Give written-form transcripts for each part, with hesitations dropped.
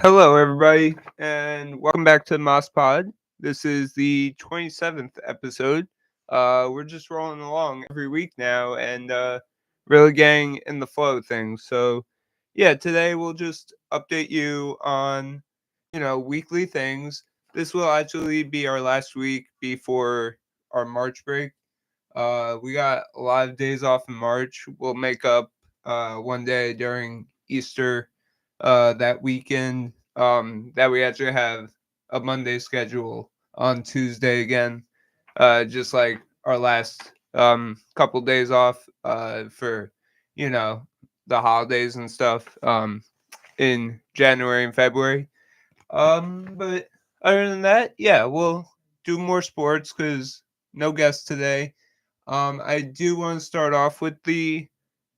Hello, everybody, and welcome back to Mosk Pod. This is the 27th episode. We're just rolling along every week now and really getting in the flow of things. So, yeah, today we'll just update you on, weekly things. This will actually be our last week before our March break. We got a lot of days off in March. We'll make up one day during Easter that weekend. That we actually have a Monday schedule on Tuesday again. Just like our last couple days off for you know the holidays and stuff in January and February. But other than that, yeah, we'll do more sports because no guests today. I do want to start off with the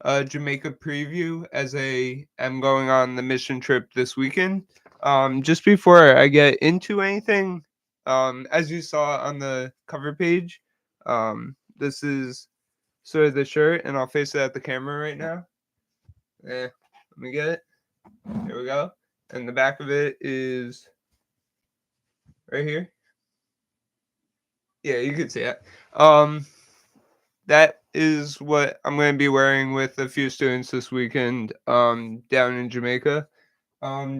Jamaica preview as I'm going on the mission trip this weekend. Just before I get into anything, as you saw on the cover page, this is sort of the shirt, and I'll face it at the camera right now. Let me get it. Here we go. And the back of it is right here. Yeah, you can see it. Um, that is what I'm going to be wearing with a few students this weekend down in Jamaica.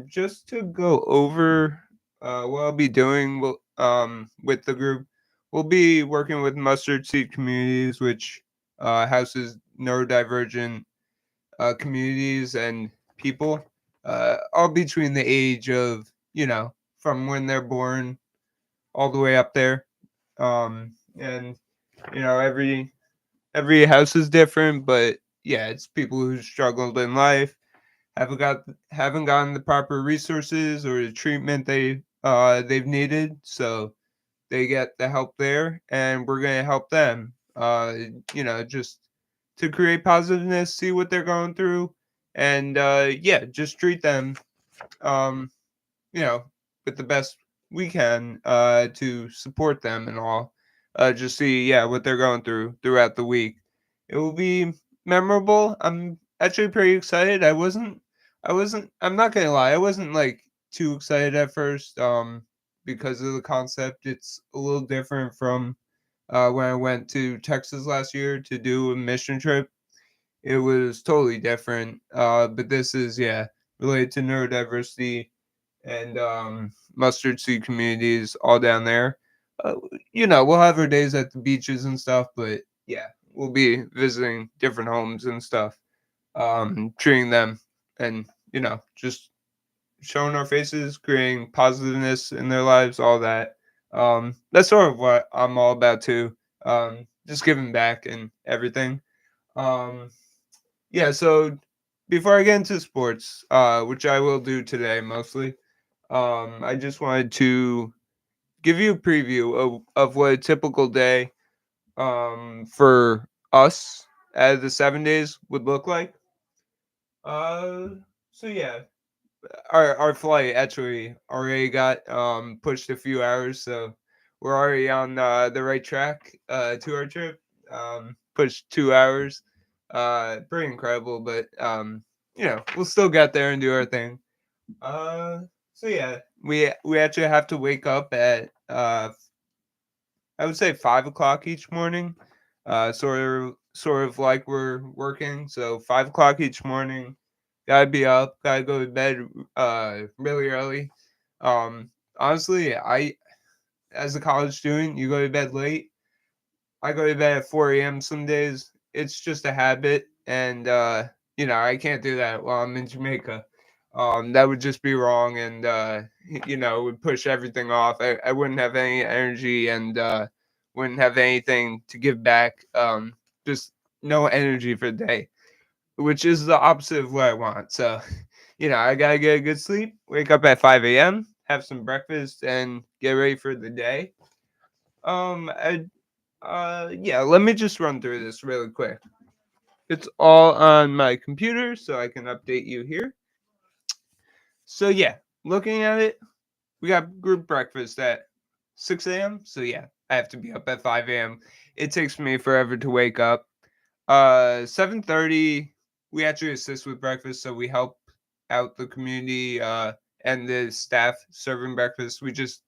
Just to go over what I'll be doing with the group, we'll be working with Mustard Seed Communities, which houses neurodivergent communities and people, all between the age of, from when they're born all the way up there. And, every house is different, but yeah, it's people who struggled in life, haven't gotten the proper resources or the treatment they've needed, so they get the help there, and we're gonna help them. Just to create positiveness, see what they're going through, and yeah, just treat them, um, you know, with the best we can to support them and all. Just see, yeah, what they're going through throughout the week. It will be memorable. I'm actually pretty excited. I'm not gonna lie, I wasn't like too excited at first, because of the concept. It's a little different from when I went to Texas last year to do a mission trip. It was totally different. But this is, yeah, related to neurodiversity and mustard seed communities all down there. Uh, we'll have our days at the beaches and stuff, but yeah, we'll be visiting different homes and stuff, treating them, and just showing our faces, creating positiveness in their lives, all that. That's sort of what I'm all about too. Just giving back and everything. Um, yeah, so before I get into sports, which I will do today mostly, I just wanted to give you a preview of what a typical day for us at the 7 days would look like. Uh, so yeah, our flight actually already got pushed a few hours, so we're already on the right track to our trip. Pushed 2 hours. Pretty incredible, but we'll still get there and do our thing. Uh, so yeah, we actually have to wake up at I would say 5 o'clock each morning. Sort of like we're working. So 5 o'clock each morning, gotta be up, gotta go to bed really early. Honestly, I as a college student, you go to bed late. I go to bed at 4 a.m. some days. It's just a habit, and I can't do that while I'm in Jamaica. That would just be wrong, and would push everything off. I wouldn't have any energy, and wouldn't have anything to give back. Just no energy for the day, which is the opposite of what I want. So, I gotta get a good sleep, wake up at 5 a.m., have some breakfast, and get ready for the day. I Yeah, let me just run through this really quick. It's all on my computer, so I can update you here. So yeah, looking at it, we got group breakfast at 6 a.m. So yeah, I have to be up at 5 a.m. It takes me forever to wake up. 7:30, we actually assist with breakfast, so we help out the community and the staff serving breakfast. We just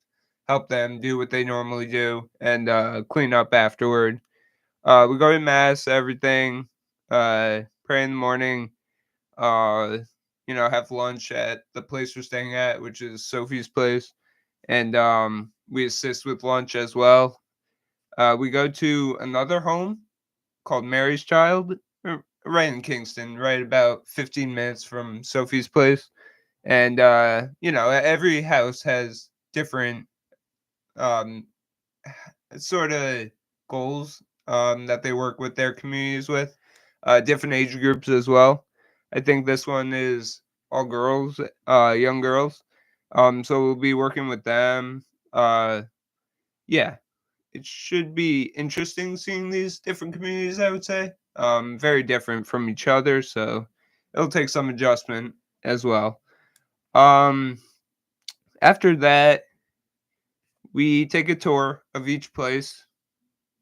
help them do what they normally do and clean up afterward. We go to mass, everything, pray in the morning, uh, have lunch at the place we're staying at, which is Sophie's place, and we assist with lunch as well. We go to another home called Mary's Child, right in Kingston, right about 15 minutes from Sophie's place. And every house has different um, sort of goals that they work with their communities with, different age groups as well. I think this one is all girls, young girls. So we'll be working with them. Uh, yeah, it should be interesting seeing these different communities, I would say. Very different from each other, so it'll take some adjustment as well. Um, After that, we take a tour of each place,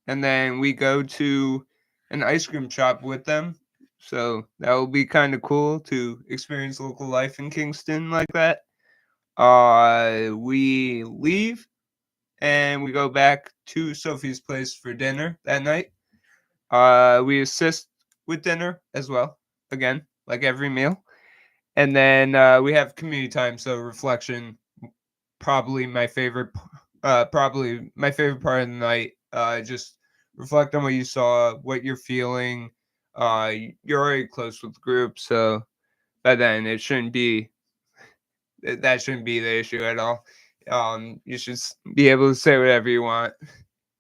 and then we go to an ice cream shop with them. So that will be kind of cool to experience local life in Kingston like that. We leave and we go back to Sophie's place for dinner that night. We assist with dinner as well, again, like every meal. And then we have community time, so reflection, probably my favorite, probably my favorite part of the night. Just reflect on what you saw, what you're feeling. You're already close with the group, so by then it shouldn't be that shouldn't be the issue at all. You should be able to say whatever you want,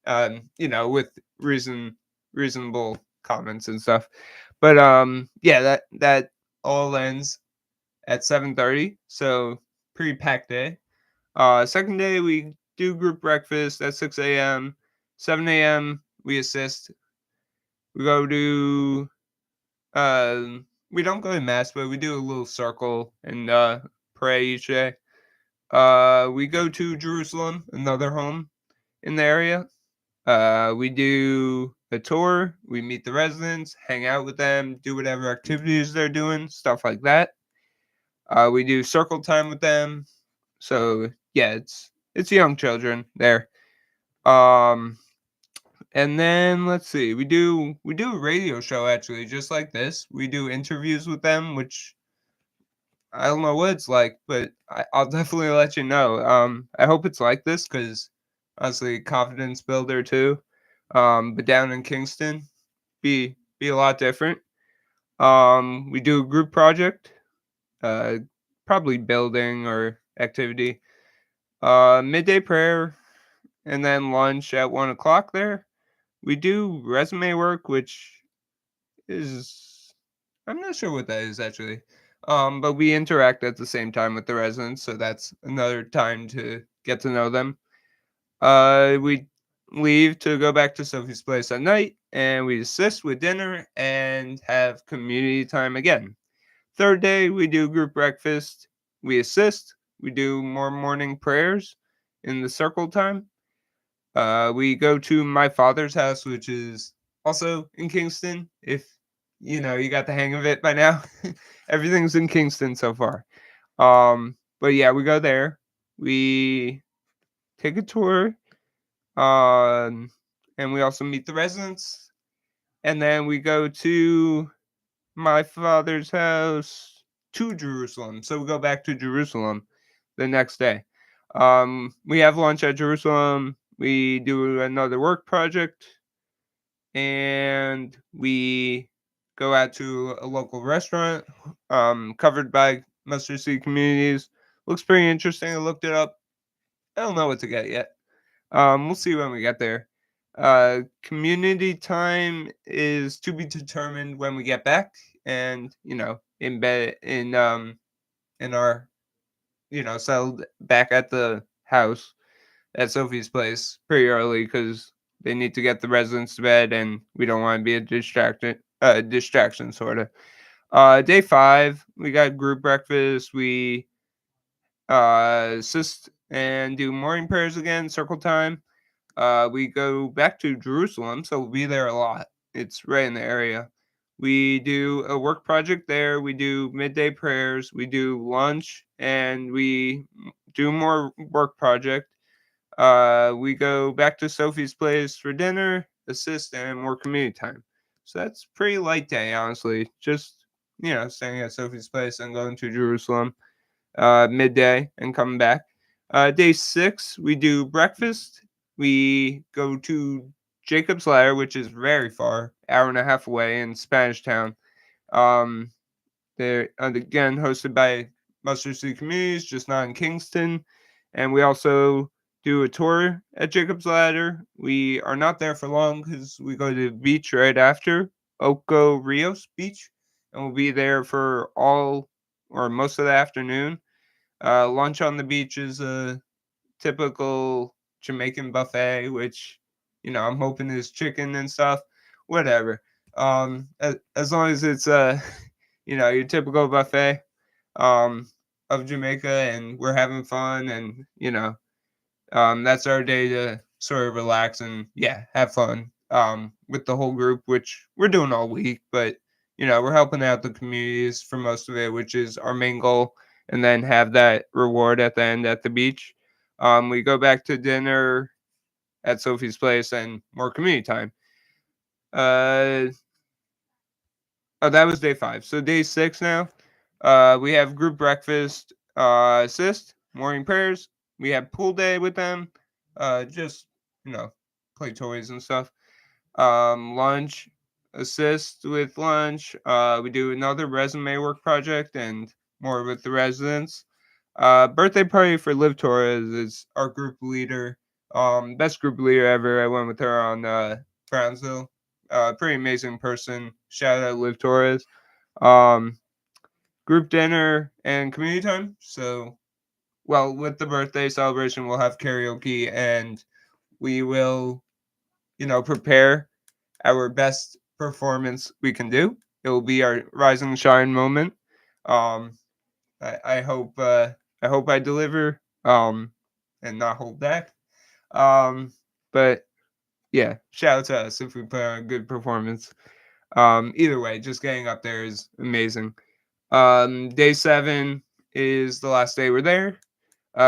with reasonable comments and stuff. But yeah, that all ends at 7:30, so pretty packed day. Second day we do group breakfast at 6 a.m. 7 a.m. we assist. We go to we don't go to mass, but we do a little circle and pray each day. We go to Jerusalem, another home in the area. We do a tour, we meet the residents, hang out with them, do whatever activities they're doing, stuff like that. We do circle time with them. So yeah, it's young children there. Um, and then let's see, we do a radio show actually, just like this. We do interviews with them, which I don't know what it's like, but I'll definitely let you know. I hope it's like this because honestly, confidence builder too. But down in Kingston, be a lot different. We do a group project, uh, probably building or activity. Midday prayer, and then lunch at 1 o'clock. There, we do resume work, which is I'm not sure what that is actually. But we interact at the same time with the residents, so that's another time to get to know them. We leave to go back to Sophie's place at night, and we assist with dinner and have community time again. Third day, we do group breakfast. We assist. We do more morning prayers in the circle time. We go to my father's house, which is also in Kingston. If you got the hang of it by now, everything's in Kingston so far. But yeah, we go there. We take a tour. Um, and we also meet the residents. And then we go to my father's house to Jerusalem. So we go back to Jerusalem the next day. We have lunch at Jerusalem. We do another work project, and we go out to a local restaurant, covered by Mustard Seed Communities. Looks pretty interesting. I looked it up. I don't know what to get yet. We'll see when we get there. Community time is to be determined when we get back, and in bed in our settled back at the house at Sophie's place pretty early because they need to get the residents to bed, and we don't want to be a distraction sort of. Day 5, we got group breakfast. We assist and do morning prayers again, circle time. We go back to Jerusalem, so we'll be there a lot. It's right in the area. We do a work project there. We do midday prayers. We do lunch and we do more work project. We go back to Sophie's place for dinner, assist, and more community time. So that's pretty light day, honestly. Just staying at Sophie's place and going to Jerusalem midday and coming back. Day 6, we do breakfast. We go to Jacob's Ladder, which is very far, hour and a half away in Spanish Town. Um, they're again hosted by Mustard City Communities, just not in Kingston. And we also do a tour at Jacob's Ladder. We are not there for long because we go to the beach right after, Oco Rios Beach, and we'll be there for all or most of the afternoon. Lunch on the beach is a typical Jamaican buffet, which I'm hoping is chicken and stuff. Whatever. As long as it's your typical buffet of Jamaica, and we're having fun, and that's our day to sort of relax and have fun with the whole group, which we're doing all week, but we're helping out the communities for most of it, which is our main goal, and then have that reward at the end at the beach. We go back to dinner at Sophie's place and more community time. Uh, oh, that was day 5. So day 6 now. We have group breakfast, assist, morning prayers. We have pool day with them. Just play toys and stuff. Lunch, assist with lunch. We do another resume work project and more with the residents. Birthday party for Liv Torres is our group leader. Best group leader ever. I went with her on Brownsville. Pretty amazing person. Shout out Liv Torres. Um, Group dinner and community time. So, well, with the birthday celebration, we'll have karaoke, and we will, prepare our best performance we can do. It will be our rise and shine moment. Um, I hope I deliver and not hold back. But yeah, shout out to us if we put on a good performance. Either way, just getting up there is amazing. Day 7 is the last day we're there.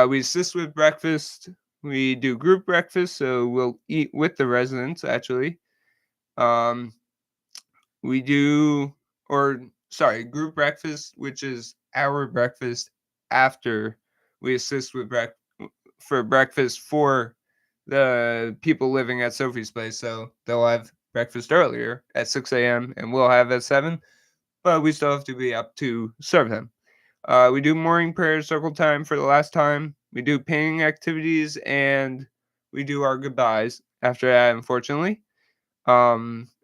We assist with breakfast. We do group breakfast, so we'll eat with the residents actually. Um, we do, or sorry, group breakfast, which is our breakfast after we assist with for breakfast for the people living at Sophie's place. So they'll have breakfast earlier at 6 a.m. and we'll have at 7, but we still have to be up to serve them. We do morning prayer circle time for the last time. We do painting activities, and we do our goodbyes after that, unfortunately.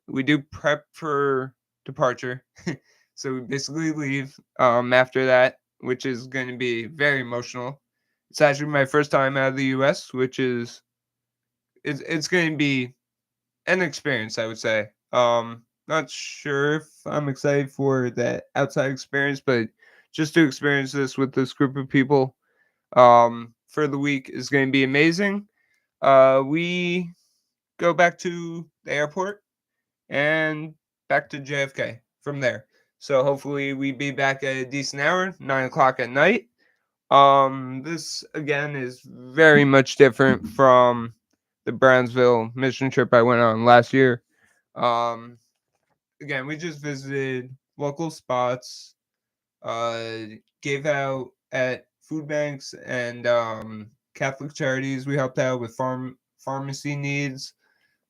We do prep for departure. So we basically leave after that, which is going to be very emotional. It's actually my first time out of the US, which is it's going to be an experience, I would say. Not sure if I'm excited for that outside experience, but just to experience this with this group of people for the week is going to be amazing. We go back to the airport and back to JFK from there. So hopefully we be back at a decent hour, 9 o'clock at night. This again is very much different from the Brownsville mission trip I went on last year. Um, Again, we just visited local spots, gave out at food banks and Catholic charities. We helped out with pharmacy needs,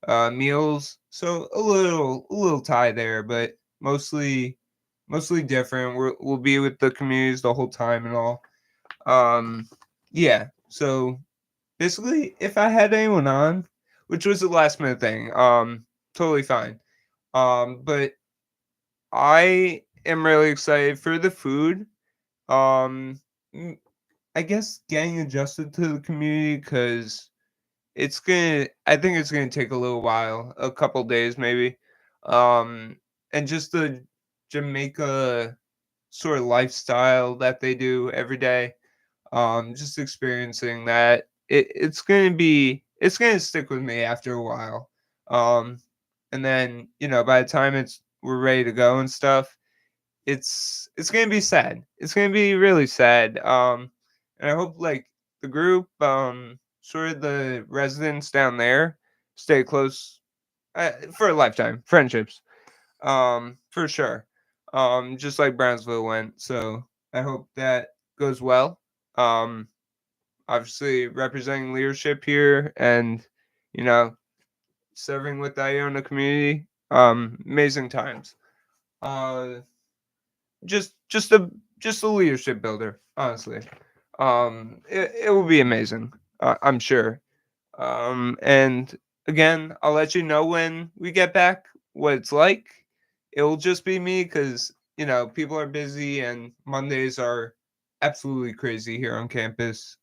meals. So a little tie there, but mostly different. We'll be with the communities the whole time and all. Yeah. So basically, if I had anyone on, which was a last minute thing, totally fine. But I am really excited for the food. Um, mm, I guess getting adjusted to the community because I think it's gonna take a little while, a couple days maybe. Um, and just the Jamaica sort of lifestyle that they do every day. Just experiencing that. It's gonna stick with me after a while. Um, and then, by the time we're ready to go and stuff, it's gonna be sad. It's gonna be really sad. And I hope like the group, sort of the residents down there, stay close for a lifetime. Friendships, for sure. Just like Brownsville went. So I hope that goes well. Um, Obviously representing leadership here, and you know, serving with the Iona community. Amazing times. Uh, just a just a leadership builder, honestly. It will be amazing. I'm sure. And again, I'll let you know when we get back what it's like. It will just be me because people are busy and Mondays are absolutely crazy here on campus.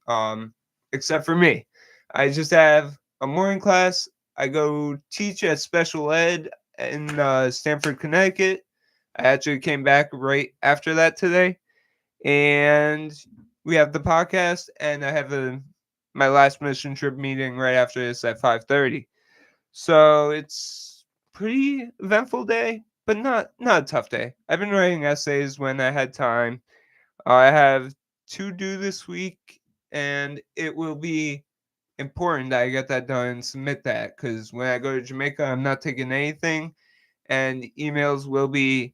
Except for me, I just have a morning class. I go teach at special ed in Stamford, Connecticut. I actually came back right after that today, and we have the podcast, and I have my last mission trip meeting right after this at 5:30. So it's pretty eventful day, but not a tough day. I've been writing essays when I had time. I have two due this week, and it will be important that I get that done and submit that because when I go to Jamaica, I'm not taking anything, and emails will be,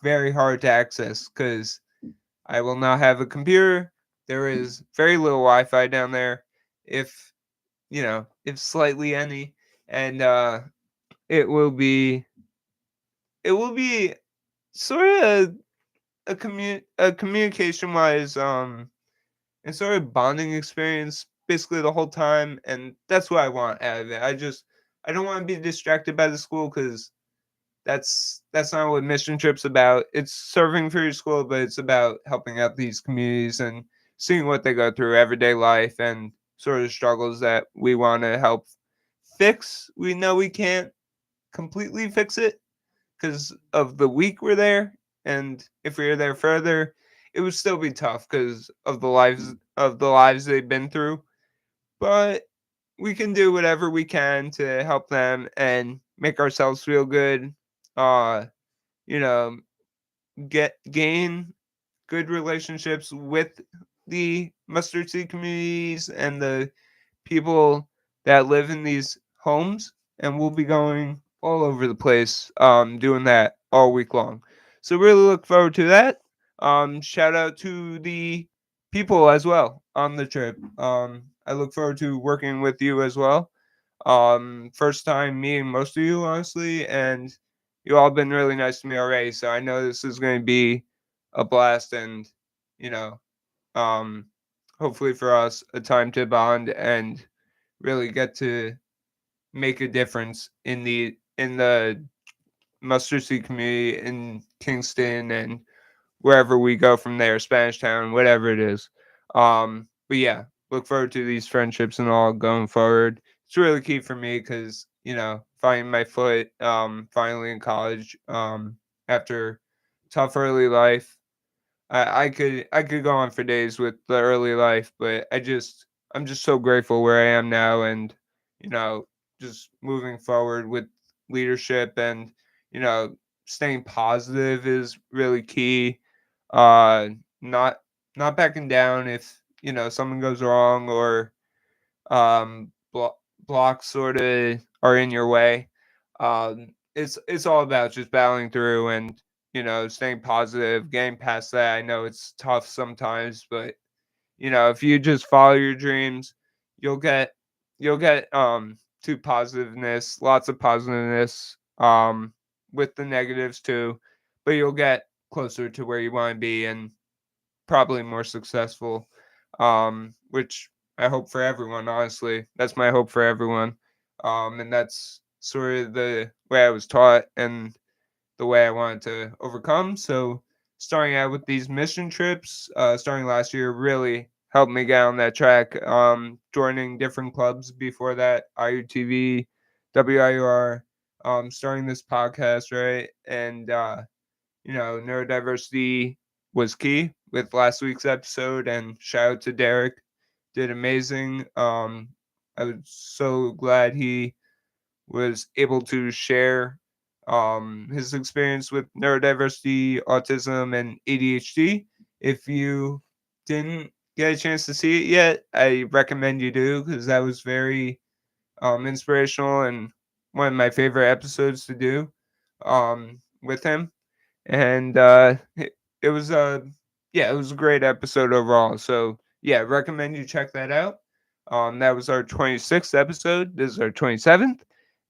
very hard to access because I will not have a computer. There is very little Wi-Fi down there, if if slightly any, and it will be it will be sort of a communication wise and sort of bonding experience basically the whole time, and that's what I want out of it. I don't want to be distracted by the school because that's not what mission trip's about. It's serving for your school, but it's about helping out these communities and seeing what they go through everyday life and sort of struggles that we want to help fix. We know we can't completely fix it because of the week we're there, and if we were there further, it would still be tough because of the lives they've been through. But we can do whatever we can to help them and make ourselves feel good. Uh, you know, gain good relationships with the mustard seed communities and the people that live in these homes, and we'll be going all over the place, doing that all week long. So really look forward to that. Shout out to the people as well on the trip. I look forward to working with you as well. First time meeting most of you, honestly, and you all been really nice to me already. So I know this is going to be a blast, and you know, um, hopefully for us, a time to bond and really get to make a difference in the mustard seed community in Kingston and wherever we go from there, Spanish Town, whatever it is. But yeah, look forward to these friendships and all going forward. It's really key for me because finding my foot finally in college after tough early life. I could go on for days with the early life, but I'm just so grateful where I am now, and you know just moving forward with leadership, and you know staying positive is really key. Uh, not not backing down if something goes wrong, or blocks sort of are in your way. It's all about just battling through and staying positive, getting past that. I know it's tough sometimes, but if you just follow your dreams, you'll get to positiveness, lots of positiveness, with the negatives too, but you'll get closer to where you want to be and probably more successful, which I hope for everyone, honestly. That's my hope for everyone. And that's sort of the way I was taught and the way I wanted to overcome. So, starting out with these mission trips, starting last year, really helped me get on that track. Joining different clubs before that, IUTV, WIUR, starting this podcast, right? And neurodiversity was key with last week's episode, and shout out to Derek, did amazing. I was so glad he was able to share his experience with neurodiversity, autism, and ADHD. If you didn't get a chance to see it yet, I recommend you do because that was very inspirational and one of my favorite episodes to do with him. And it was yeah, it was a great episode overall. So yeah, recommend you check that out. That was our 26th episode. This is our 27th,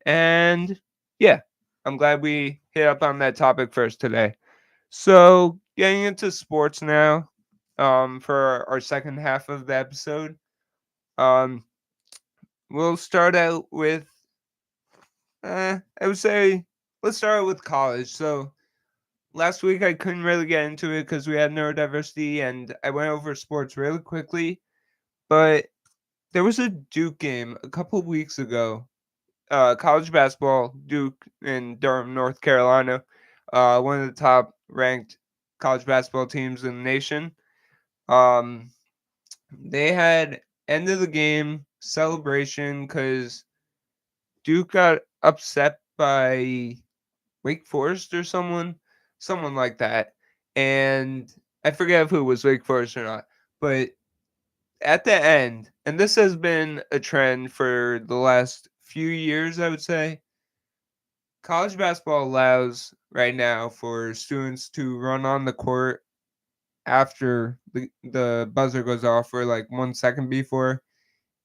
and yeah, I'm glad we hit up on that topic first today. So getting into sports now, for our second half of the episode, um, we'll start out with, I would say, let's start with college. So last week I couldn't really get into it because we had neurodiversity, and I went over sports really quickly. But there was a Duke game a couple weeks ago. College basketball, Duke in Durham, North Carolina, one of the top ranked college basketball teams in the nation. Um, they had end of the game celebration because Duke got upset by Wake Forest or someone like that. And I forget if it was Wake Forest or not, but at the end, and this has been a trend for the last few years, I would say, college basketball allows right now for students to run on the court after the buzzer goes off, or like 1 second before.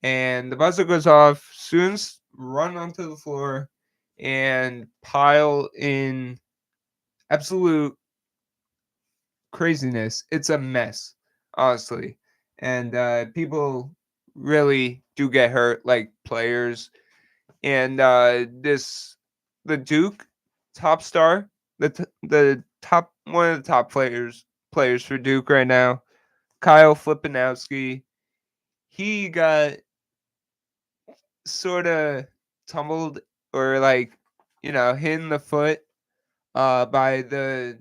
And the buzzer goes off, students run onto the floor and pile in absolute craziness. It's a mess, honestly. And people really do get hurt, like players. And the Duke top star, the top one of the top players for Duke right now, Kyle Flippanowski. He got sort of tumbled, or like, hit in the foot uh by the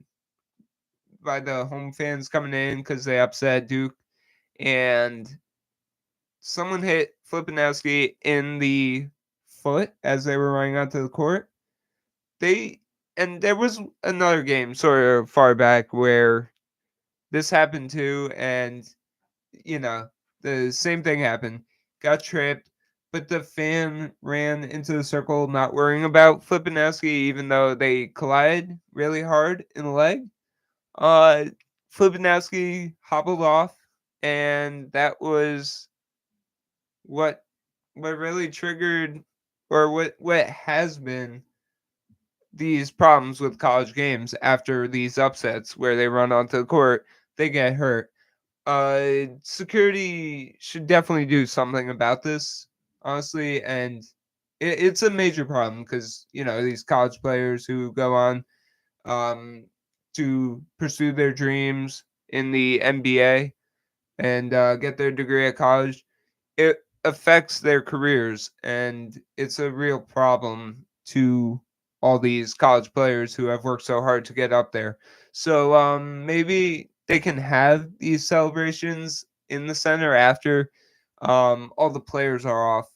by the home fans coming in because they upset Duke, and someone hit Flippanowski in the foot as they were running onto the court. They and there was another game sort of far back where this happened too, and you know the same thing happened. Got tripped, but the fan ran into the circle, not worrying about Flippanowski, even though they collided really hard in the leg. Uh, Flippanowski hobbled off, and that was what really triggered, or what has been these problems with college games after these upsets where they run onto the court, they get hurt. Security should definitely do something about this, honestly, and it's a major problem because these college players who go on um, to pursue their dreams in the NBA and get their degree at college, it affects their careers, and it's a real problem to all these college players who have worked so hard to get up there. So maybe they can have these celebrations in the center after all the players are off.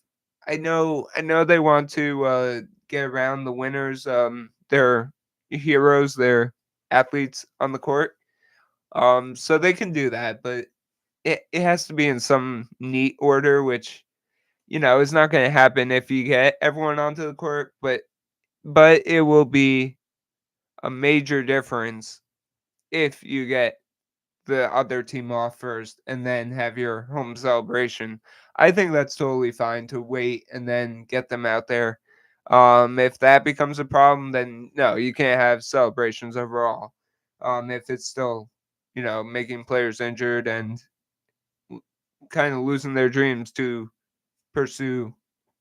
I know they want to get around the winners, their heroes, their athletes on the court. So they can do that, but it has to be in some neat order, which is not going to happen if you get everyone onto the court, but it will be a major difference if you get the other team off first and then have your home celebration. I think that's totally fine to wait and then get them out there. If that becomes a problem, then no, you can't have celebrations overall. If it's still, making players injured and kind of losing their dreams to pursue,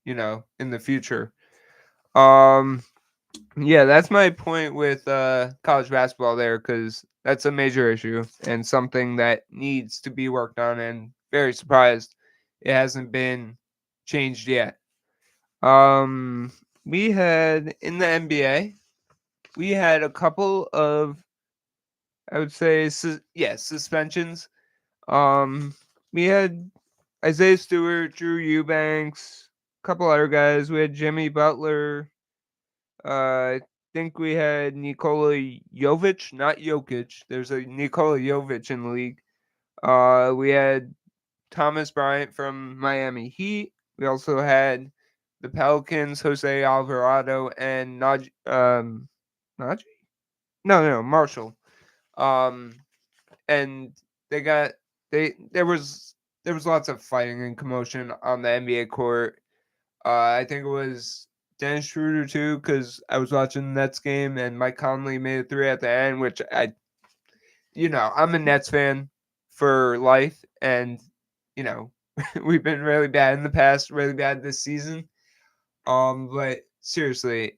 in the future. Um, yeah, that's my point with college basketball there, because that's a major issue and something that needs to be worked on. And very surprised it hasn't been changed yet. Um, we had in the NBA, we had a couple of, I would say, suspensions. Um, we had Isaiah Stewart, Drew Eubanks, a couple other guys. We had Jimmy Butler, uh, think we had Nikola Jovic, not Jokic. There's a Nikola Jovic in the league. We had Thomas Bryant from Miami Heat. We also had the Pelicans, Jose Alvarado, and Najee? No, Marshall. Um, and they got they there was lots of fighting and commotion on the NBA court. I think it was Dennis Schroeder too, because I was watching the Nets game and Mike Conley made a three at the end, which I'm a Nets fan for life, and you know, we've been really bad in the past, really bad this season. But seriously,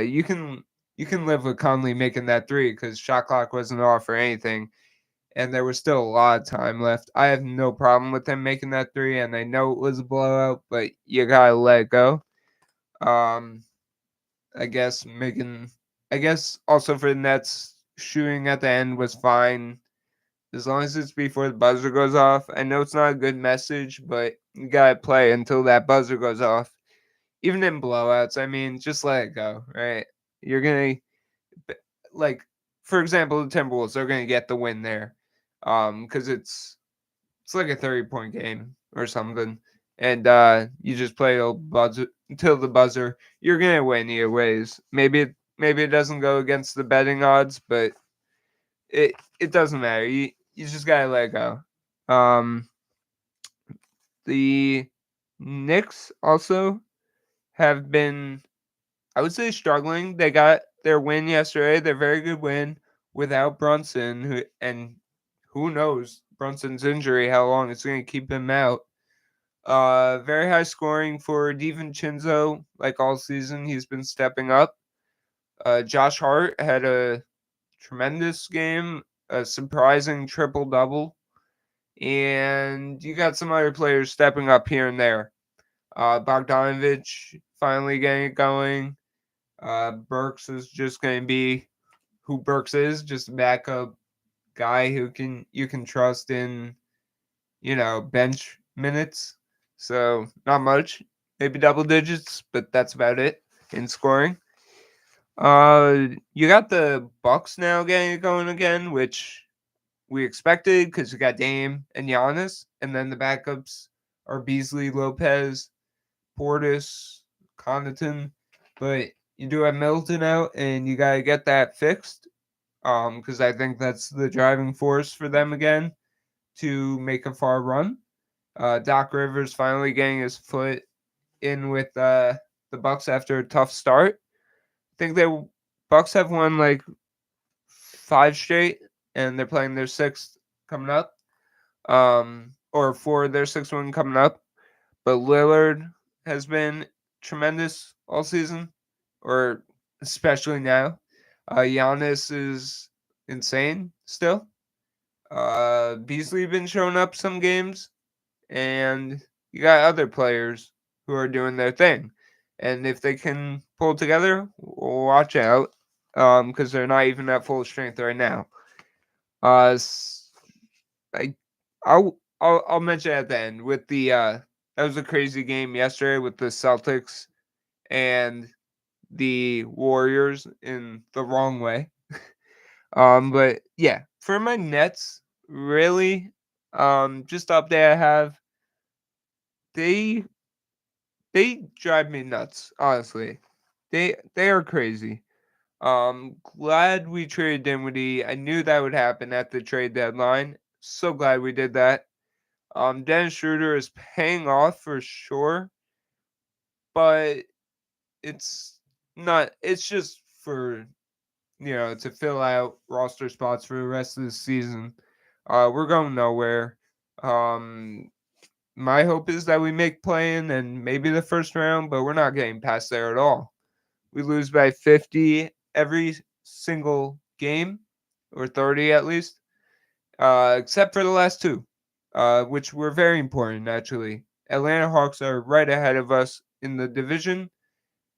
you can live with Conley making that three because shot clock wasn't off or anything, and there was still a lot of time left. I have no problem with him making that three, and I know it was a blowout, but you gotta let it go. Um, I guess making, I guess also for the Nets, shooting at the end was fine as long as it's before the buzzer goes off. I know it's not a good message, but you gotta play until that buzzer goes off. Even in blowouts, I mean, just let it go, right? You're gonna like, for example, the Timberwolves are gonna get the win there, because it's like a 30-point game or something, and you just play until the buzzer. You're gonna win either ways. Maybe it doesn't go against the betting odds, but it doesn't matter. You just gotta let it go. Um, the Knicks also have been, I would say, struggling. They got their win yesterday. Their very good win without Brunson, who knows Brunson's injury, how long it's going to keep him out. Very high scoring for DiVincenzo, like all season. He's been stepping up. Josh Hart had a tremendous game, a surprising triple double, and you got some other players stepping up here and there. Bogdanovich finally getting it going. Burks is just going to be who Burks is, just a backup guy who you can trust in, bench minutes. So not much, maybe double digits, but that's about it in scoring. You got the Bucks now getting it going again, which we expected because you got Dame and Giannis, and then the backups are Beasley, Lopez, Portis, Connaughton, but you do have Middleton out, and you gotta get that fixed. Because I think that's the driving force for them again to make a far run. Doc Rivers finally getting his foot in with the Bucks after a tough start. I think the Bucks have won like 5 straight, and they're playing their sixth coming up. Or for their sixth one coming up. But Lillard has been tremendous all season, or especially now. Giannis is insane still. Beasley been showing up some games, and you got other players who are doing their thing. And if they can pull together, watch out, because they're not even at full strength right now. I, I'll mention at the end with the that was a crazy game yesterday with the Celtics and the Warriors in the wrong way. But yeah, for my Nets, really, just update I have, they they drive me nuts, honestly. They are crazy. Glad we traded Dinwiddie. I knew that would happen at the trade deadline. So glad we did that. Dennis Schroeder is paying off for sure, but it's not. It's just for to fill out roster spots for the rest of the season. We're going nowhere. Um, my hope is that we make play-in and maybe the first round, but we're not getting past there at all. We lose by 50 every single game, or 30 at least, except for the last two, which were very important, actually. Atlanta Hawks are right ahead of us in the division,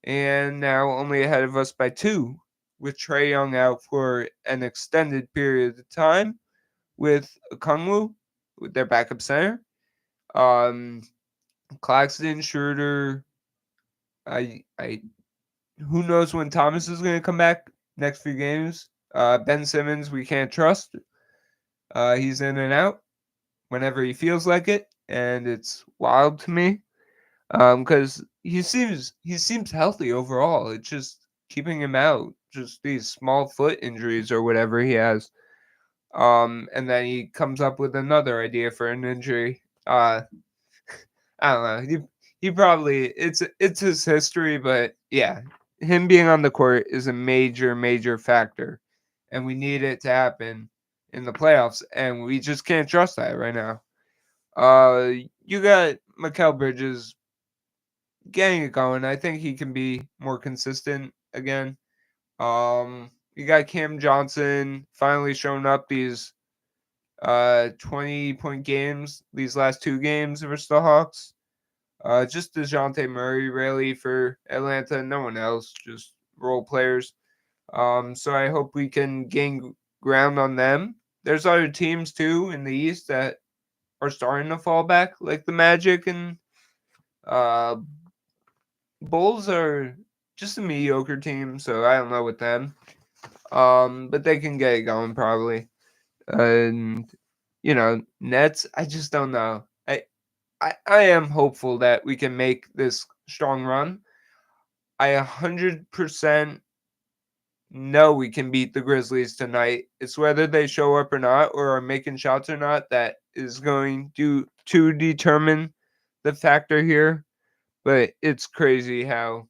and now only ahead of us by two, with Trae Young out for an extended period of time, with Okongwu, with their backup center. Um, Claxton, Schroeder, I who knows when Thomas is going to come back next few games. Ben Simmons, we can't trust. He's in and out whenever he feels like it, and it's wild to me. Because he seems healthy overall. It's just keeping him out, just these small foot injuries or whatever he has. And then he comes up with another idea for an injury. I don't know. He probably it's his history, but yeah, him being on the court is a major factor, and we need it to happen in the playoffs, and we just can't trust that right now. You got Mikal Bridges getting it going. I think he can be more consistent again. You got Cam Johnson finally showing up these 20-point games, these last two games versus the Hawks. Just DeJounte Murray really for Atlanta, no one else, just role players. So I hope we can gain ground on them. There's other teams too in the East that are starting to fall back, like the Magic and uh, Bulls are just a mediocre team, so I don't know with them. But they can get it going probably. And Nets, I just don't know. I am hopeful that we can make this strong run. I 100% know we can beat the Grizzlies tonight. It's whether they show up or not, or are making shots or not, that is going to determine the factor here. But it's crazy how,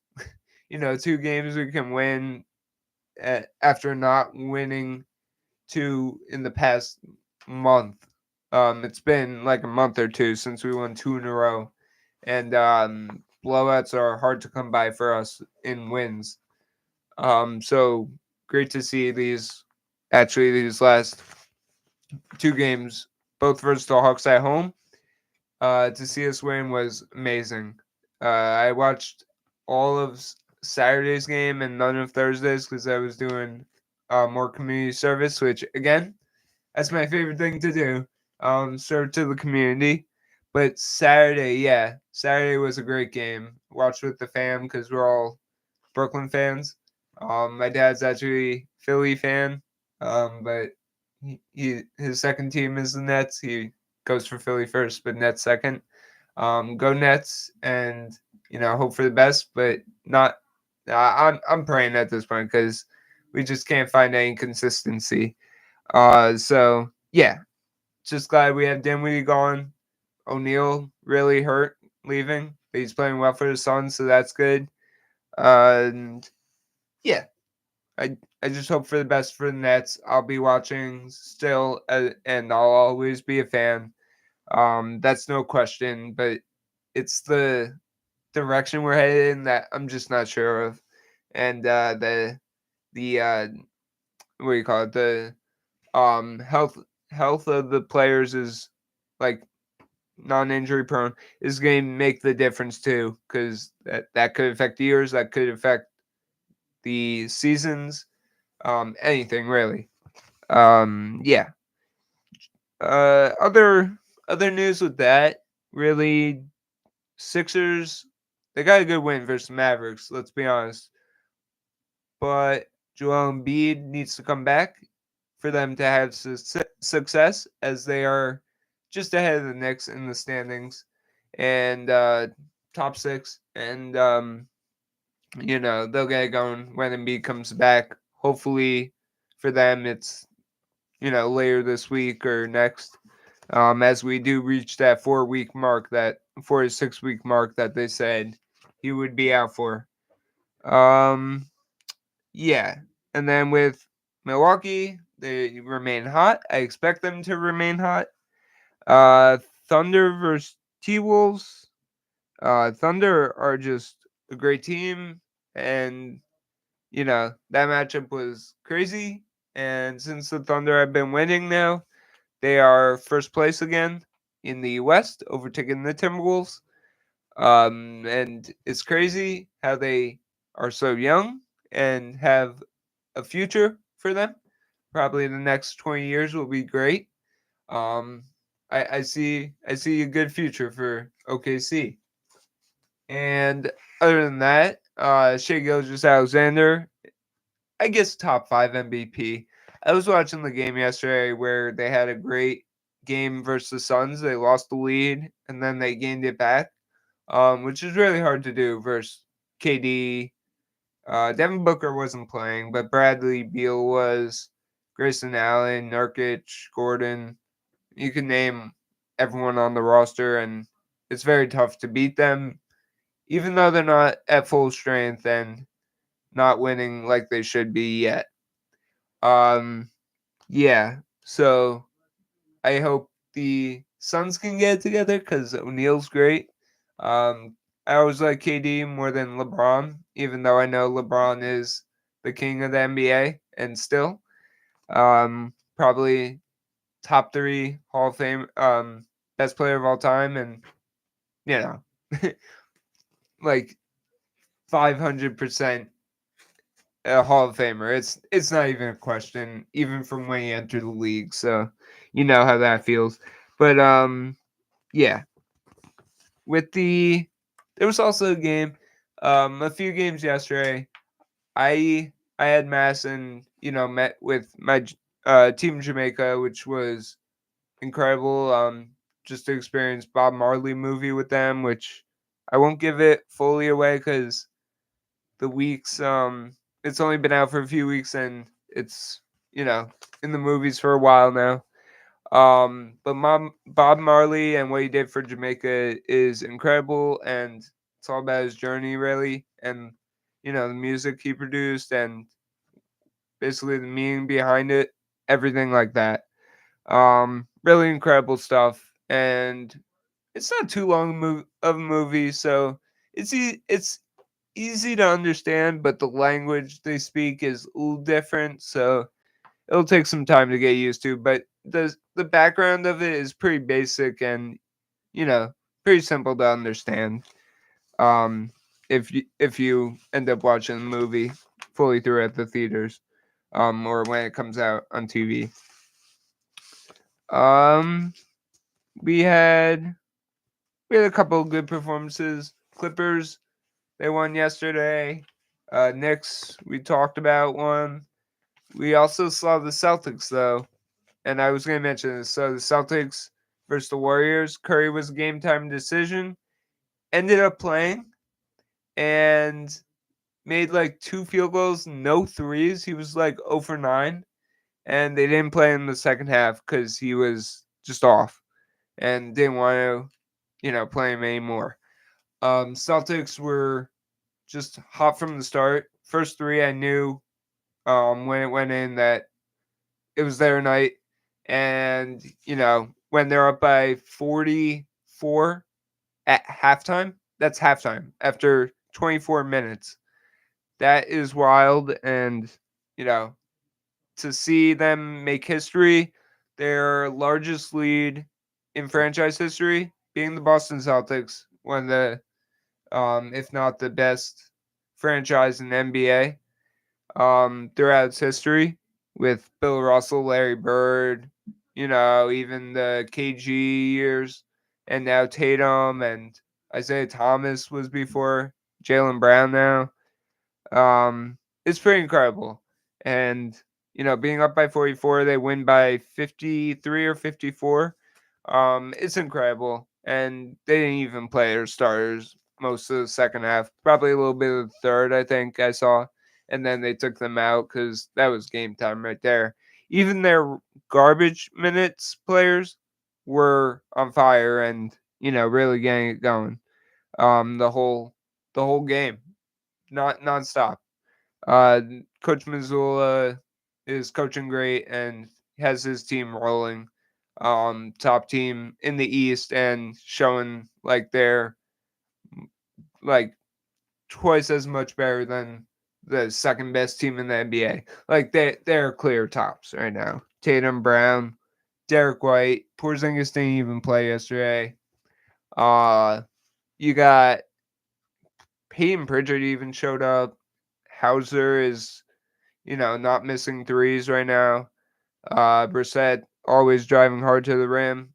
two games we can win after not winning two in the past month. It's been like a month or two since we won two in a row, and blowouts are hard to come by for us in wins. So great to see these last two games, both versus the Hawks at home. To see us win was amazing. I watched all of Saturday's game and none of Thursday's because I was doing more community service, which again, that's my favorite thing to do. Serve to the community. But Saturday, yeah, Saturday was a great game. Watched with the fam because we're all Brooklyn fans. My dad's actually Philly fan, but his second team is the Nets. He goes for Philly first, but Nets second. Go Nets, and hope for the best, but not. I'm praying at this point because we just can't find any consistency. So yeah, just glad we have Dinwiddie gone. O'Neal really hurt leaving, but he's playing well for the Suns, so that's good. And yeah, I just hope for the best for the Nets. I'll be watching still, and I'll always be a fan. That's no question, but it's the direction we're headed in that I'm just not sure of, and the what do you call it, the health of the players is like non-injury prone is going to make the difference too, because that could affect years, that could affect the seasons, anything really. Yeah. Other news with that, really, Sixers, they got a good win versus Mavericks, let's be honest. But Joel Embiid needs to come back for them to have success, as they are just ahead of the Knicks in the standings and top six. And they'll get it going when Embiid comes back. Hopefully for them, it's later this week or next, as we do reach that 4 week mark, that 4 to 6 week mark that they said he would be out for. Yeah, and then with Milwaukee, they remain hot. I expect them to remain hot. Uh, Thunder versus T Wolves. Thunder are just a great team, and that matchup was crazy. And since the Thunder have been winning now, they are first place again in the West, overtaking the Timberwolves. And it's crazy how they are so young and have a future for them. Probably the next 20 years will be great. Um, I see a good future for OKC. And other than that, Shea Gilgeous-Alexander, I guess top 5 MVP. I was watching the game yesterday where they had a great game versus the Suns. They lost the lead and then they gained it back, which is really hard to do versus KD. Devin Booker wasn't playing, but Bradley Beal was, Grayson Allen, Nurkic, Gordon. You can name everyone on the roster, and it's very tough to beat them, even though they're not at full strength and not winning like they should be yet. Um, yeah. So I hope the Suns can get it together because O'Neal's great. I always like KD more than LeBron, even though I know LeBron is the king of the NBA and still probably top 3 Hall of Fame, best player of all time, and you know, like 500% a Hall of Famer. It's not even a question, even from when he entered the league. So you know how that feels. But yeah. With there was also a game, a few games yesterday. I had Mass and met with my team Jamaica, which was incredible. Just to experience Bob Marley movie with them, which I won't give it fully away because the weeks it's only been out for a few weeks and it's in the movies for a while now. But Bob Marley and what he did for Jamaica is incredible, and it's all about his journey, really, and the music he produced and basically the meaning behind it, everything like that. Really incredible stuff, and it's not too long of a movie, so it's easy to understand, but the language they speak is a little different, so it'll take some time to get used to. But the background of it is pretty basic and you know pretty simple to understand. Um, if you end up watching the movie fully through at the theaters, or when it comes out on TV. Um, we had we had a couple of good performances. Clippers, they won yesterday. Knicks, we talked about one. We also saw the Celtics though, and I was going to mention this. So the Celtics versus the Warriors. Curry was a game time decision. Ended up playing and made like 2 field goals, no threes. He was like 0 for 9, and they didn't play in the second half because he was just off and didn't want to, play him anymore. Celtics were just hot from the start. First three, I knew when it went in that it was their night. And, when they're up by 44 at halftime, that's halftime after 24 minutes. That is wild. And, you know, to see them make history, their largest lead in franchise history being the Boston Celtics, one of the, if not the best franchise in the NBA throughout its history, with Bill Russell, Larry Bird, even the KG years, and now Tatum and Isaiah Thomas was before Jaylen Brown now. It's pretty incredible. And, being up by 44, they win by 53 or 54. It's incredible. And they didn't even play their starters most of the second half. Probably a little bit of the third, I think I saw. And then they took them out because that was game time right there. Even their garbage minutes players were on fire and, really getting it going. The whole game, not nonstop. Uh, Coach Missoula is coaching great and has his team rolling. Top team in the East and showing like they're like twice as much better than the second best team in the NBA. Like they're clear tops right now. Tatum, Brown, Derek White, Porzingis didn't even play yesterday. You got Peyton Pritchard even showed up. Hauser is not missing threes right now. Brissett always driving hard to the rim.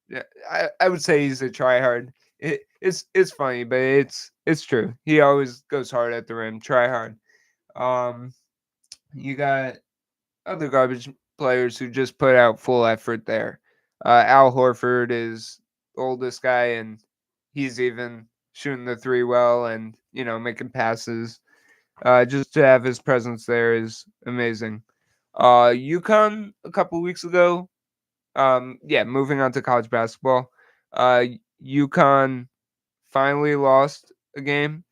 Yeah, I would say he's a tryhard. it's funny, but it's true. He always goes hard at the rim, try hard. Um, you got other garbage players who just put out full effort there. Al Horford is the oldest guy, and he's even shooting the three well, and making passes. Just to have his presence there is amazing. UConn a couple weeks ago. Yeah, moving on to college basketball. Uh, UConn finally lost a game.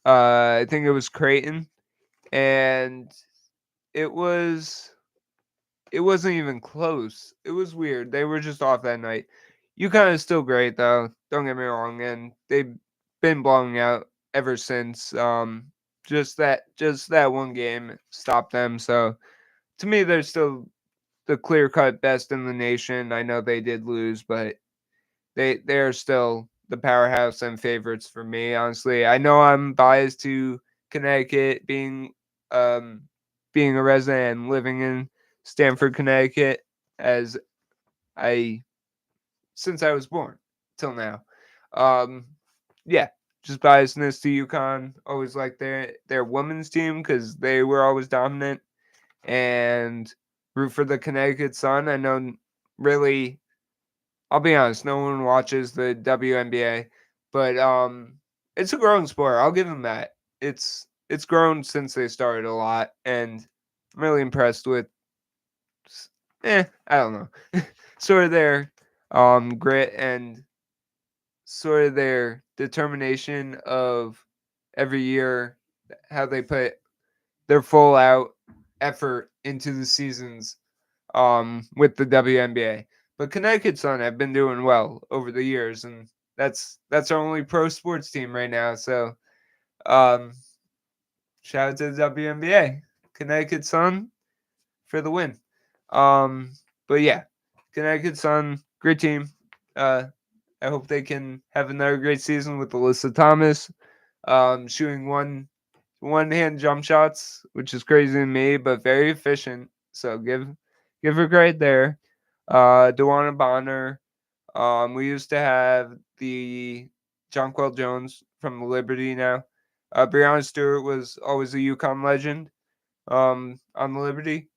I think it was Creighton, and it was it wasn't even close. It was weird. They were just off that night. UConn is still great though. Don't get me wrong, and they've been blowing out ever since. Just that one game stopped them. So to me, they're still the clear cut best in the nation. I know they did lose, but they're still the powerhouse and favorites for me. Honestly, I know I'm biased to Connecticut um being a resident and living in Stamford, Connecticut, as I since I was born till now. Um, yeah, just biasness to UConn. Always like their women's team because they were always dominant, and root for the Connecticut Sun. I know, really, I'll be honest, no one watches the WNBA, but it's a growing sport. I'll give them that. It's grown since they started a lot, and I'm really impressed with I don't know, sort of their grit and sort of their determination of every year how they put their full out effort into the seasons with the WNBA. But Connecticut Sun have been doing well over the years, and that's our only pro sports team right now. So um, shout out to the WNBA, Connecticut Sun for the win. Um, but yeah, Connecticut Sun, great team. Uh, I hope they can have another great season with Alyssa Thomas, shooting one hand jump shots, which is crazy to me, but very efficient. So give her credit there. Dewana Bonner. We used to have the Jonquel Jones from the Liberty now. Breonna Stewart was always a UConn legend on the Liberty.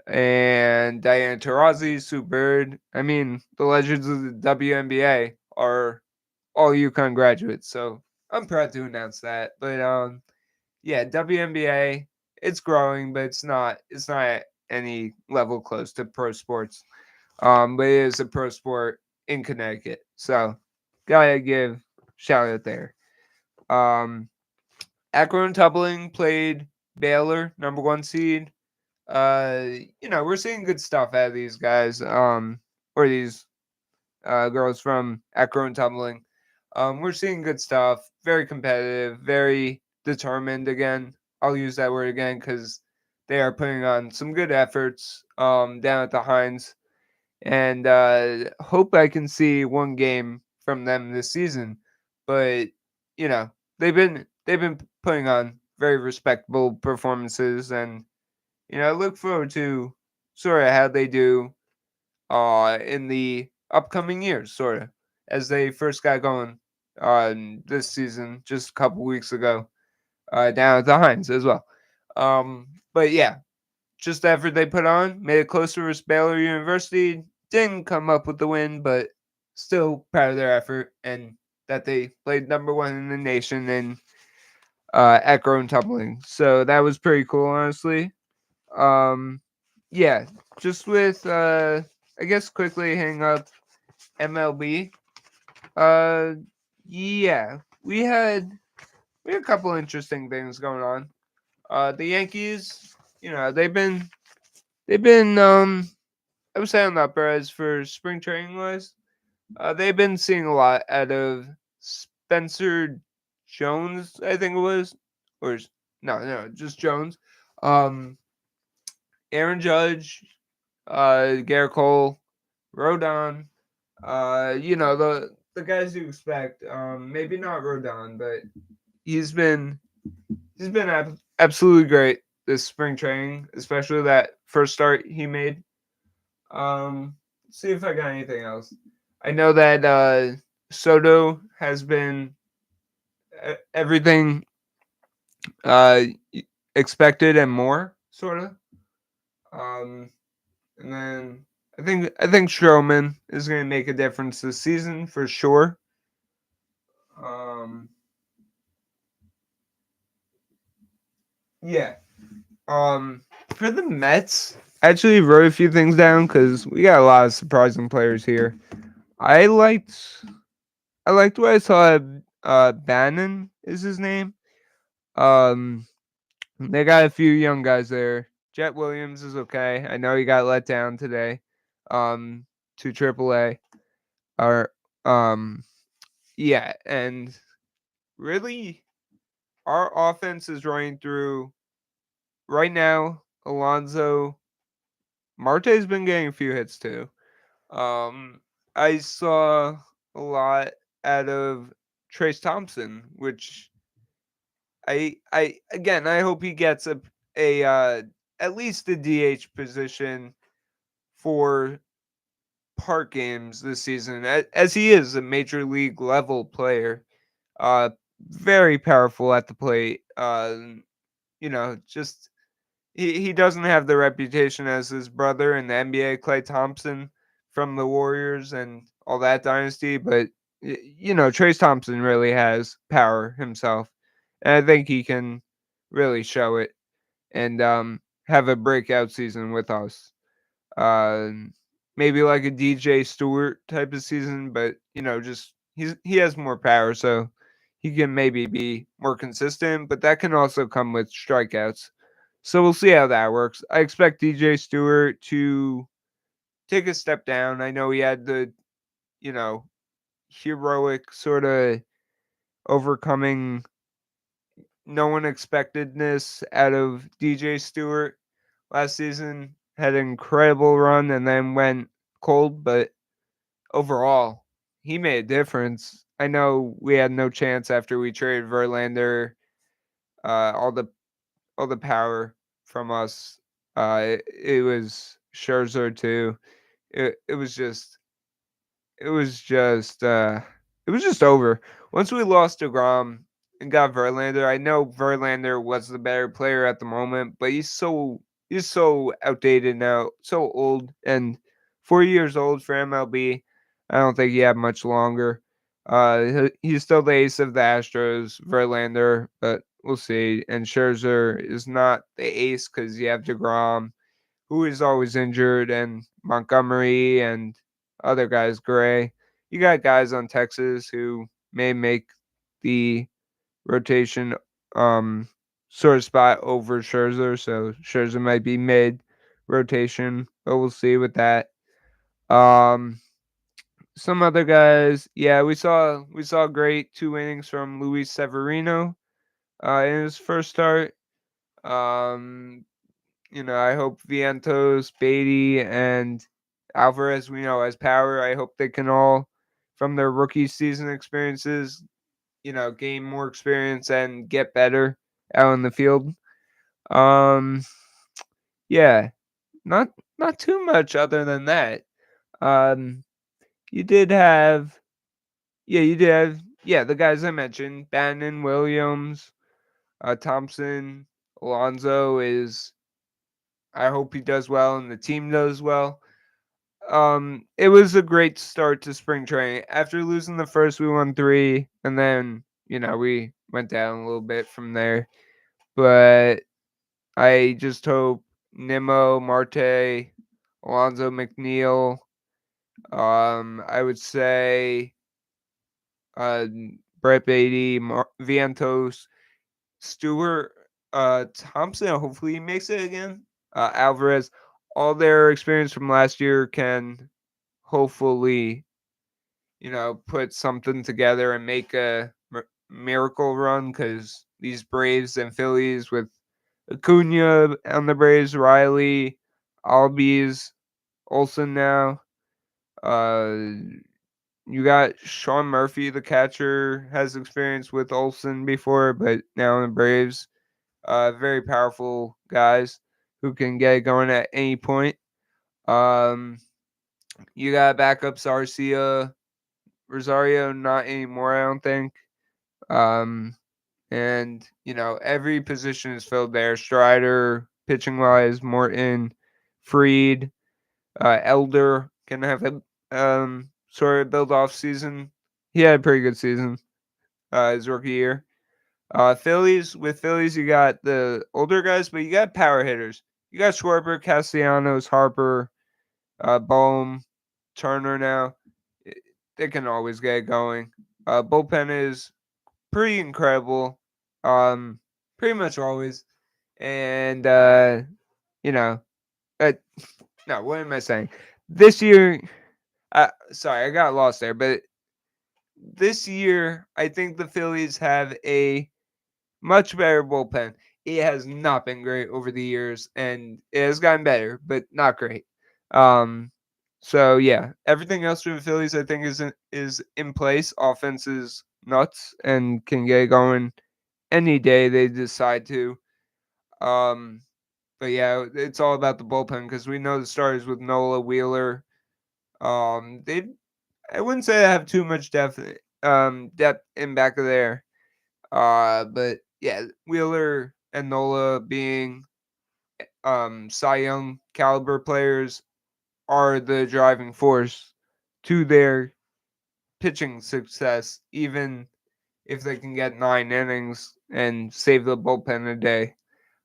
And Diana Taurasi, Sue Bird. I mean, the legends of the WNBA are all UConn graduates. So I'm proud to announce that. But yeah, WNBA, it's growing, but it's not at any level close to pro sports. But it is a pro sport in Connecticut. So gotta give shout out there. Um Akron Tumbling played Baylor, number one seed. Uh, we're seeing good stuff out of these guys, or these girls from Akron Tumbling. We're seeing good stuff. Very competitive, very determined. Again, I'll use that word again because they are putting on some good efforts down at the Hines, and hope I can see one game from them this season. But you know, they've been putting on very respectable performances, and I look forward to sort of how they do in the upcoming years, sort of, as they first got going this season, just a couple weeks ago, down at the Hines as well. But yeah, just the effort they put on made it closer with Baylor University. Didn't come up with the win, but still proud of their effort and that they played number one in the nation in Akron Tumbling. So that was pretty cool, honestly. Um, yeah, just with I guess quickly hang up MLB. Uh, yeah, we had a couple interesting things going on. The Yankees, they've been I would say on the upper as for spring training wise. They've been seeing a lot out of Spencer Jones, I think it was, no, just Jones. Um, Aaron Judge, Garrett Cole, Rodon, the guys you expect. Maybe not Rodon, but he's been absolutely great this spring training, especially that first start he made. See if I got anything else. I know that Soto has been everything uh, expected and more, sort of. Um, and then I think Stroman is going to make a difference this season for sure. Um, yeah. For the Mets, I actually wrote a few things down because we got a lot of surprising players here. I liked I liked what I saw. Bannon is his name. Um, they got a few young guys there. Jet Williams is okay. I know he got let down today. To AAA. Or um, yeah, and really, our offense is running through right now. Alonso Marte's been getting a few hits too. Um, I saw a lot out of Trace Thompson, which I again I hope he gets a at least a DH position for part games this season, as he is a major league level player. Uh, very powerful at the plate. Just he doesn't have the reputation as his brother in the NBA, Clay Thompson from the Warriors and all that dynasty, but Trace Thompson really has power himself, and I think he can really show it and have a breakout season with us. Uh, Maybe like a DJ Stewart type of season, but just he has more power, so he can maybe be more consistent, but that can also come with strikeouts. So we'll see how that works. I expect DJ Stewart to take a step down. I know he had the, you know, heroic sort of overcoming no one expectedness out of DJ Stewart last season. Had an incredible run and then went cold, but overall, he made a difference. I know we had no chance after we traded Verlander. Uh, all the all the power from us. It was Scherzer too. It was just it was just it was just over. Once we lost DeGrom and got Verlander, I know Verlander was the better player at the moment, but he's so outdated now, so old, and 4 years old for MLB. I don't think he had much longer. He's still the ace of the Astros, Verlander, but we'll see. And Scherzer is not the ace because you have DeGrom, who is always injured, and Montgomery and other guys, Gray. You got guys on Texas who may make the rotation sort of spot over Scherzer, so Scherzer might be mid rotation, but we'll see with that. Um some other guys, yeah, we saw great 2 innings from Luis Severino in his first start. Um I hope Vientos, Beatty, and Alvarez, we know, has power. I hope they can all, from their rookie season experiences, gain more experience and get better out in the field. Um, yeah, not not too much other than that. Um, you did have, you did have, the guys I mentioned, Bannon, Williams, Thompson, Alonzo is. I hope he does well and the team does well. It was a great start to spring training. After losing the first, we won three, and then we went down a little bit from there. But I just hope Nimmo, Marte, Alonzo McNeil, I would say uh Brett Beatty, Vientos, Stewart, Thompson. Hopefully he makes it again. Alvarez, all their experience from last year can hopefully put something together and make a miracle run because these Braves and Phillies with Acuna on the Braves, Riley, Albies, Olson now. Uh, you got Sean Murphy, the catcher, has experience with Olson before, but now in the Braves. Very powerful guys who can get it going at any point. Um, you got backups Arcia, Rosario, not anymore, I don't think. Um, and every position is filled there. Strider, pitching wise, Morton, Freed, Elder can have a sort of build off season. He had a pretty good season his rookie year. Phillies, you got the older guys, but you got power hitters. You got Schwarber, Castellanos, Harper, Bohm, Turner now. I- They can always get it going. Bullpen is pretty incredible. Um, Pretty much always. And you know, uh, no, what am I saying? This year, sorry, I got lost there, but this year, I think the Phillies have a much better bullpen. It has not been great over the years, and it has gotten better, but not great. Um, so yeah, everything else for the Phillies, I think, is in place. Offense is nuts and can get going any day they decide to. Um, but yeah, it's all about the bullpen because we know the starters with Nola, Wheeler. They I wouldn't say they have too much depth in back of there. But yeah, Wheeler and Nola being Cy Young caliber players are the driving force to their pitching success, even if they can get 9 innings and save the bullpen a day.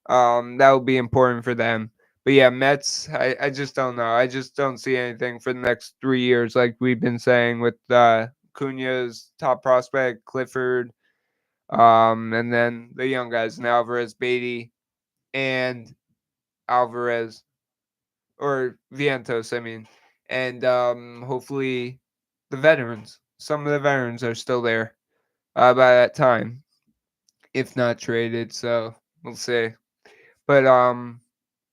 That would be important for them. But yeah, Mets, I just don't know. I just don't see anything for the next 3 years, like we've been saying with Cunha's top prospect, Clifford, and then the young guys, and Alvarez, Beatty, and Alvarez, or Vientos, I mean. And hopefully the veterans, some of the veterans are still there by that time, if not traded. So we'll see. But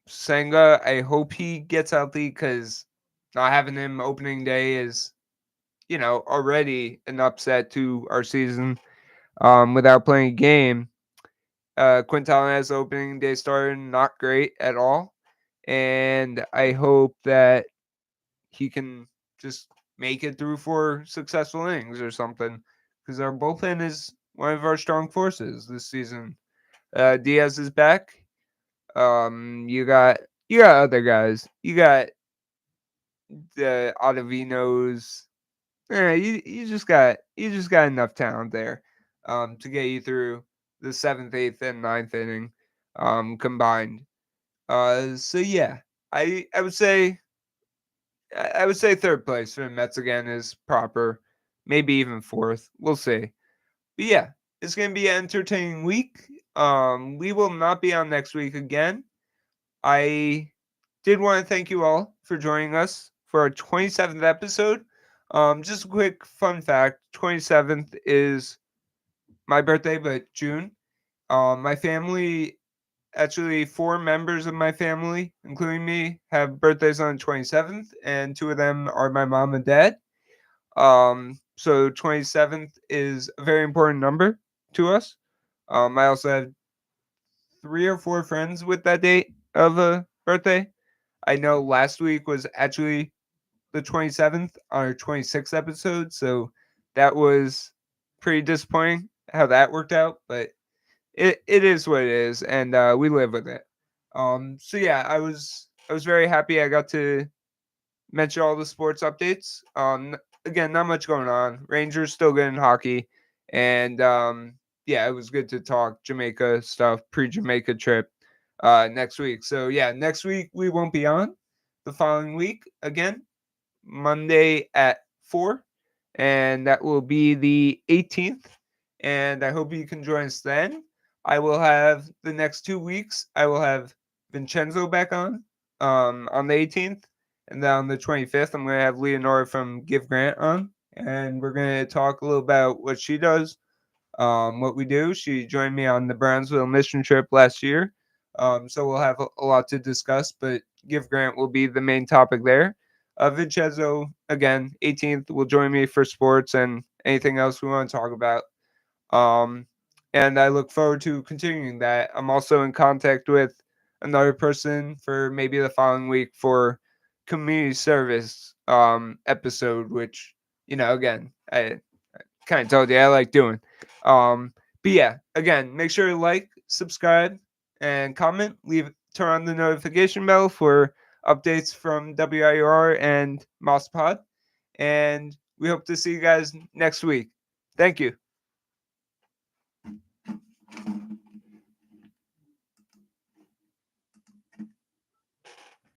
Senga, I hope he gets healthy because not having him opening day is, already an upset to our season without playing a game. Quintanas opening day started not great at all. And I hope that he can just make it through 4 successful innings or something because our bullpen is one of our strong forces this season. Diaz is back. You got other guys. You got the Ottavinos. You just got enough talent there, to get you through the seventh, eighth, and ninth inning, combined. So yeah, I would say third place for the Mets again is proper, maybe even fourth. We'll see. But yeah, it's gonna be an entertaining week. We will not be on next week again. I did want to thank you all for joining us for our 27th episode. Just a quick fun fact: 27th is my birthday, but June. My family, actually, 4 members of my family, including me, have birthdays on the 27th, and 2 of them are my mom and dad. So 27th is a very important number to us. I also have 3 or 4 friends with that date of a birthday. I know last week was actually the 27th, our 26th episode, so that was pretty disappointing how that worked out, but it is what it is, and we live with it. So yeah, I was very happy I got to mention all the sports updates. Again, not much going on. Rangers still good in hockey, and yeah, it was good to talk Jamaica stuff, pre-Jamaica trip next week. So yeah, next week we won't be on. The following week again, Monday at 4, and that will be the 18th. And I hope you can join us then. I will have the next 2 weeks. I will have Vincenzo back on the 18th, and then on the 25th, I'm going to have Leonora from Give Grant on, and we're going to talk a little about what she does, what we do. She joined me on the Brownsville mission trip last year, so we'll have a lot to discuss. But Give Grant will be the main topic there. Vincenzo, again, 18th, will join me for sports and anything else we want to talk about. Um, and I look forward to continuing that. I'm also in contact with another person for maybe the following week for community service episode, which again, I kind of told you I like doing. But yeah, again, make sure to like, subscribe, and comment. Turn on the notification bell for updates from WIUR and Moss Pod. And we hope to see you guys next week. Thank you.